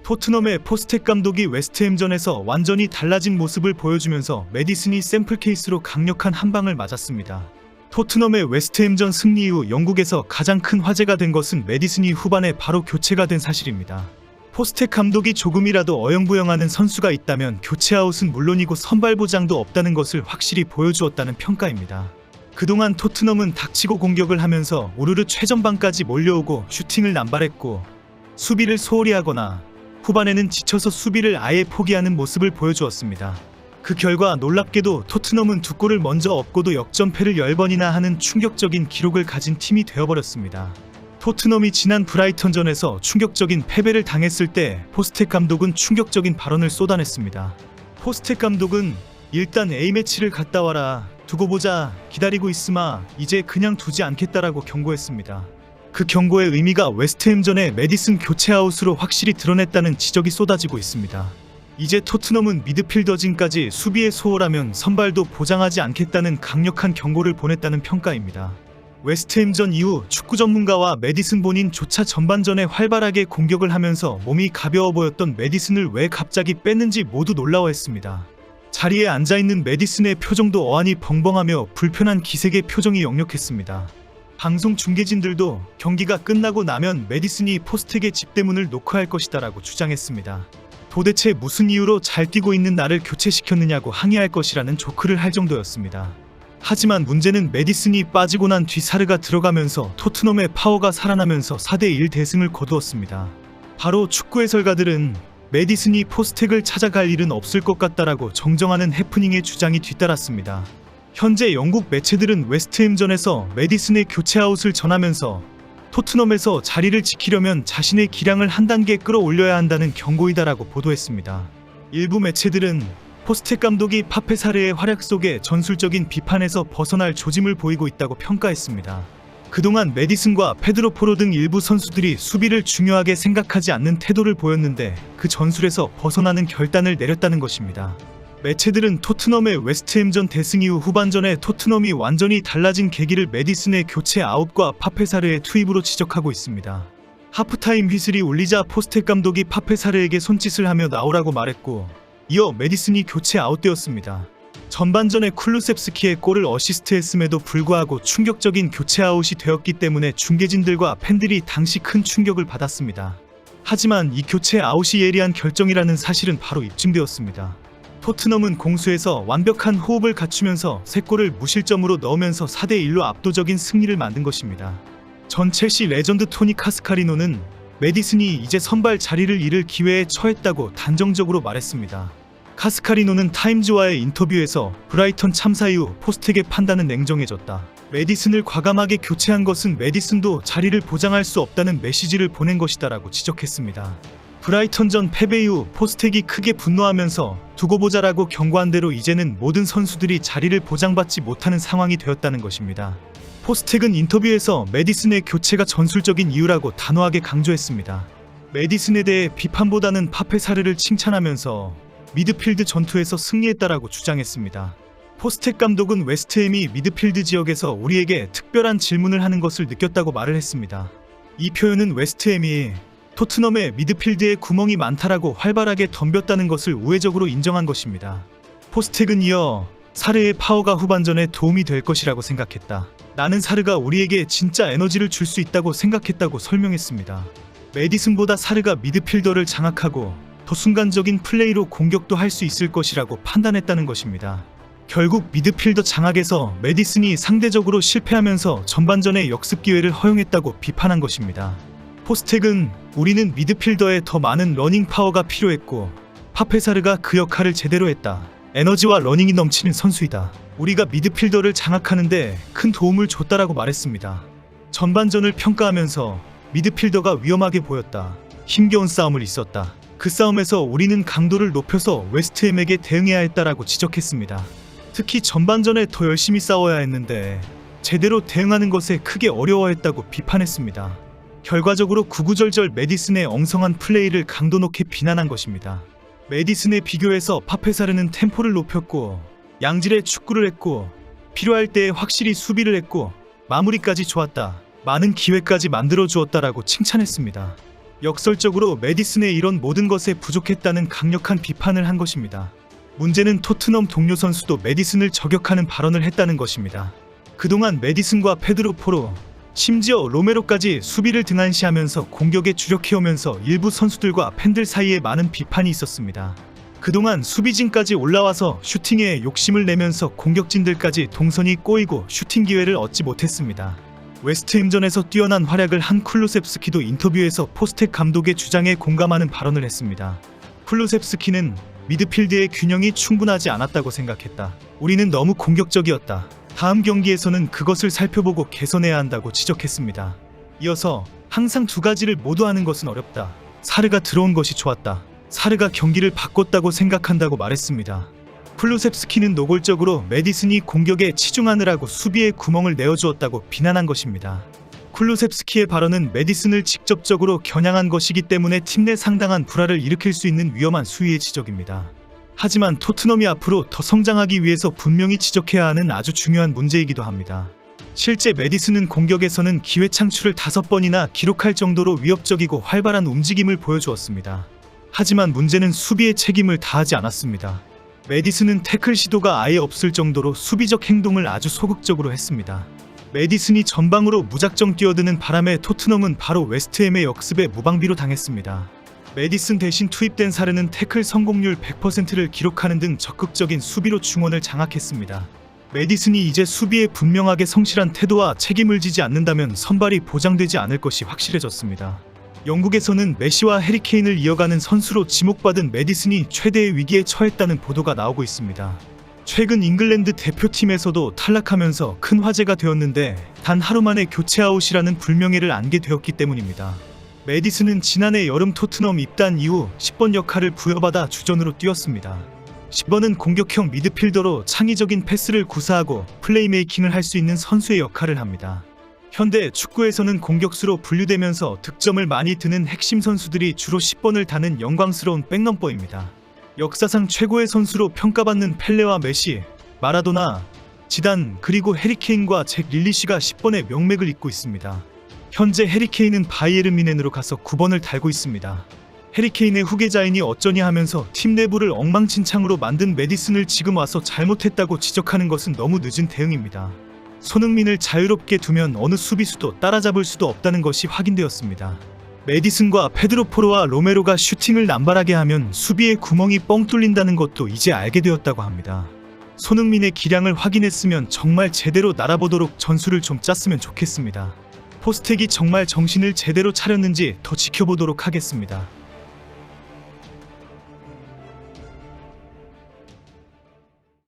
토트넘의 포스텍 감독이 웨스트햄전에서 완전히 달라진 모습을 보여주면서 메디슨이 샘플 케이스로 강력한 한 방을 맞았습니다. 토트넘의 웨스트햄전 승리 이후 영국에서 가장 큰 화제가 된 것은 메디슨이 후반에 바로 교체가 된 사실입니다. 포스텍 감독이 조금이라도 어영부영하는 선수가 있다면 교체 아웃은 물론이고 선발 보장도 없다는 것을 확실히 보여주었다는 평가입니다. 그동안 토트넘은 닥치고 공격을 하면서 우르르 최전방까지 몰려오고 슈팅을 남발했고 수비를 소홀히 하거나 후반에는 지쳐서 수비를 아예 포기하는 모습을 보여주었습니다. 그 결과 놀랍게도 토트넘은 두 골을 먼저 얻고도 역전패를 10번이나 하는 충격적인 기록을 가진 팀이 되어버렸습니다. 토트넘이 지난 브라이턴전에서 충격적인 패배를 당했을 때 포스텍 감독은 충격적인 발언을 쏟아냈습니다. 포스텍 감독은 일단 A매치를 갔다 와라, 두고 보자, 기다리고 있으마, 이제 그냥 두지 않겠다라고 경고했습니다. 그 경고의 의미가 웨스트햄전의 메디슨 교체 아웃으로 확실히 드러냈다는 지적이 쏟아지고 있습니다. 이제 토트넘은 미드필더진까지 수비에 소홀하면 선발도 보장하지 않겠다는 강력한 경고를 보냈다는 평가입니다. 웨스트햄전 이후 축구 전문가와 메디슨 본인조차 전반전에 활발하게 공격을 하면서 몸이 가벼워 보였던 메디슨을 왜 갑자기 뺐는지 모두 놀라워했습니다. 자리에 앉아있는 메디슨의 표정도 어안이 벙벙하며 불편한 기색의 표정이 역력했습니다. 방송 중계진들도 경기가 끝나고 나면 메디슨이 포스텍의 집대문을 노크할 것이다라고 주장했습니다. 도대체 무슨 이유로 잘 뛰고 있는 나를 교체시켰느냐고 항의할 것이라는 조크를 할 정도였습니다. 하지만 문제는 메디슨이 빠지고 난 뒤 사르가 들어가면서 토트넘의 파워가 살아나면서 4대1 대승을 거두었습니다. 바로 축구 해설가들은 메디슨이 포스텍을 찾아갈 일은 없을 것 같다라고 정정하는 해프닝의 주장이 뒤따랐습니다. 현재 영국 매체들은 웨스트햄전에서 메디슨의 교체 아웃을 전하면서 토트넘에서 자리를 지키려면 자신의 기량을 한 단계 끌어올려야 한다는 경고이다라고 보도했습니다. 일부 매체들은 포스텍 감독이 파페 사르의 활약 속에 전술적인 비판에서 벗어날 조짐을 보이고 있다고 평가했습니다. 그동안 메디슨과 페드로 포로 등 일부 선수들이 수비를 중요하게 생각하지 않는 태도를 보였는데 그 전술에서 벗어나는 결단을 내렸다는 것입니다. 매체들은 토트넘의 웨스트햄전 대승 이후 후반전에 토트넘이 완전히 달라진 계기를 메디슨의 교체 아웃과 파페 사르의 투입으로 지적하고 있습니다. 하프타임 휘슬이 울리자 포스텍 감독이 파페 사르에게 손짓을 하며 나오라고 말했고 이어 메디슨이 교체 아웃되었습니다. 전반전에 쿨루셉스키의 골을 어시스트했음에도 불구하고 충격적인 교체 아웃이 되었기 때문에 중계진들과 팬들이 당시 큰 충격을 받았습니다. 하지만 이 교체 아웃이 예리한 결정이라는 사실은 바로 입증되었습니다. 토트넘은 공수에서 완벽한 호흡을 갖추면서 3골을 무실점으로 넣으면서 4대1로 압도적인 승리를 만든 것입니다. 전 첼시 레전드 토니 카스카리노는 메디슨이 이제 선발 자리를 잃을 기회에 처했다고 단정적으로 말했습니다. 카스카리노는 타임즈와의 인터뷰에서 브라이턴 참사 이후 포스텍의 판단은 냉정해졌다. 메디슨을 과감하게 교체한 것은 메디슨도 자리를 보장할 수 없다는 메시지를 보낸 것이다라고 지적했습니다. 브라이턴전 패배 이후 포스텍이 크게 분노하면서 두고 보자라고 경고한 대로 이제는 모든 선수들이 자리를 보장받지 못하는 상황이 되었다는 것입니다. 포스텍은 인터뷰에서 메디슨의 교체가 전술적인 이유라고 단호하게 강조했습니다. 메디슨에 대해 비판보다는 파페 사르를 칭찬하면서 미드필드 전투에서 승리했다라고 주장했습니다. 포스텍 감독은 웨스트햄이 미드필드 지역에서 우리에게 특별한 질문을 하는 것을 느꼈다고 말을 했습니다. 이 표현은 웨스트햄이 토트넘의 미드필드에 구멍이 많다라고 활발하게 덤볐다는 것을 우회적으로 인정한 것입니다. 포스텍은 이어 사르의 파워가 후반전에 도움이 될 것이라고 생각했다. 나는 사르가 우리에게 진짜 에너지를 줄 수 있다고 생각했다고 설명했습니다. 메디슨보다 사르가 미드필더를 장악하고 더 순간적인 플레이로 공격도 할 수 있을 것이라고 판단했다는 것입니다. 결국 미드필더 장악에서 메디슨이 상대적으로 실패하면서 전반전에 역습 기회를 허용했다고 비판한 것입니다. 포스텍은 우리는 미드필더에 더 많은 러닝 파워가 필요했고 파페 사르가 그 역할을 제대로 했다. 에너지와 러닝이 넘치는 선수이다. 우리가 미드필더를 장악하는데 큰 도움을 줬다라고 말했습니다. 전반전을 평가하면서 미드필더가 위험하게 보였다. 힘겨운 싸움을 있었다. 그 싸움에서 우리는 강도를 높여서 웨스트햄에게 대응해야 했다라고 지적했습니다. 특히 전반전에 더 열심히 싸워야 했는데 제대로 대응하는 것에 크게 어려워했다고 비판했습니다. 결과적으로 구구절절 메디슨의 엉성한 플레이를 강도 높게 비난한 것입니다. 메디슨에 비교해서 파페 사르는 템포를 높였고 양질의 축구를 했고 필요할 때 확실히 수비를 했고 마무리까지 좋았다. 많은 기회까지 만들어 주었다라고 칭찬했습니다. 역설적으로 메디슨의 이런 모든 것에 부족했다는 강력한 비판을 한 것입니다. 문제는 토트넘 동료 선수도 메디슨을 저격하는 발언을 했다는 것입니다. 그동안 메디슨과 페드로 포로, 심지어 로메로까지 수비를 등한시하면서 공격에 주력해오면서 일부 선수들과 팬들 사이에 많은 비판이 있었습니다. 그동안 수비진까지 올라와서 슈팅에 욕심을 내면서 공격진들까지 동선이 꼬이고 슈팅 기회를 얻지 못했습니다. 웨스트햄전에서 뛰어난 활약을 한 쿨루셉스키도 인터뷰에서 포스텍 감독의 주장에 공감하는 발언을 했습니다. 쿨루셉스키는 미드필드의 균형이 충분하지 않았다고 생각했다. 우리는 너무 공격적이었다. 다음 경기에서는 그것을 살펴보고 개선해야 한다고 지적했습니다. 이어서 항상 두 가지를 모두 하는 것은 어렵다. 사르가 들어온 것이 좋았다. 사르가 경기를 바꿨다고 생각한다고 말했습니다. 쿨루셉스키는 노골적으로 메디슨이 공격에 치중하느라고 수비에 구멍을 내어주었다고 비난한 것입니다. 쿨루셉스키의 발언은 메디슨을 직접적으로 겨냥한 것이기 때문에 팀 내 상당한 불화를 일으킬 수 있는 위험한 수위의 지적입니다. 하지만 토트넘이 앞으로 더 성장하기 위해서 분명히 지적해야 하는 아주 중요한 문제이기도 합니다. 실제 메디슨은 공격에서는 기회 창출을 5번이나 기록할 정도로 위협적이고 활발한 움직임을 보여주었습니다. 하지만 문제는 수비의 책임을 다하지 않았습니다. 메디슨은 태클 시도가 아예 없을 정도로 수비적 행동을 아주 소극적으로 했습니다. 메디슨이 전방으로 무작정 뛰어드는 바람에 토트넘은 바로 웨스트햄의 역습에 무방비로 당했습니다. 메디슨 대신 투입된 사르는 태클 성공률 100%를 기록하는 등 적극적인 수비로 중원을 장악했습니다. 메디슨이 이제 수비에 분명하게 성실한 태도와 책임을 지지 않는다면 선발이 보장되지 않을 것이 확실해졌습니다. 영국에서는 메시와 해리케인을 이어가는 선수로 지목받은 메디슨이 최대의 위기에 처했다는 보도가 나오고 있습니다. 최근 잉글랜드 대표팀에서도 탈락하면서 큰 화제가 되었는데 단 하루 만에 교체 아웃이라는 불명예를 안게 되었기 때문입니다. 메디슨은 지난해 여름 토트넘 입단 이후 10번 역할을 부여받아 주전으로 뛰었습니다. 10번은 공격형 미드필더로 창의적인 패스를 구사하고 플레이메이킹을 할 수 있는 선수의 역할을 합니다. 현대 축구에서는 공격수로 분류되면서 득점을 많이 드는 핵심 선수들이 주로 10번을 다는 영광스러운 백넘버입니다. 역사상 최고의 선수로 평가받는 펠레와 메시, 마라도나, 지단 그리고 해리케인과 잭 릴리시가 10번의 명맥을 잇고 있습니다. 현재 해리케인은 바이에른 뮌헨으로 가서 9번을 달고 있습니다. 해리케인의 후계자이니 어쩌냐 하면서 팀 내부를 엉망진창으로 만든 메디슨을 지금 와서 잘못했다고 지적하는 것은 너무 늦은 대응입니다. 손흥민을 자유롭게 두면 어느 수비수도 따라잡을 수도 없다는 것이 확인되었습니다. 메디슨과 페드로 포로와 로메로가 슈팅을 남발하게 하면 수비에 구멍이 뻥 뚫린다는 것도 이제 알게 되었다고 합니다. 손흥민의 기량을 확인했으면 정말 제대로 날아보도록 전술을 좀 짰으면 좋겠습니다. 포스텍이 정말 정신을 제대로 차렸는지 더 지켜보도록 하겠습니다.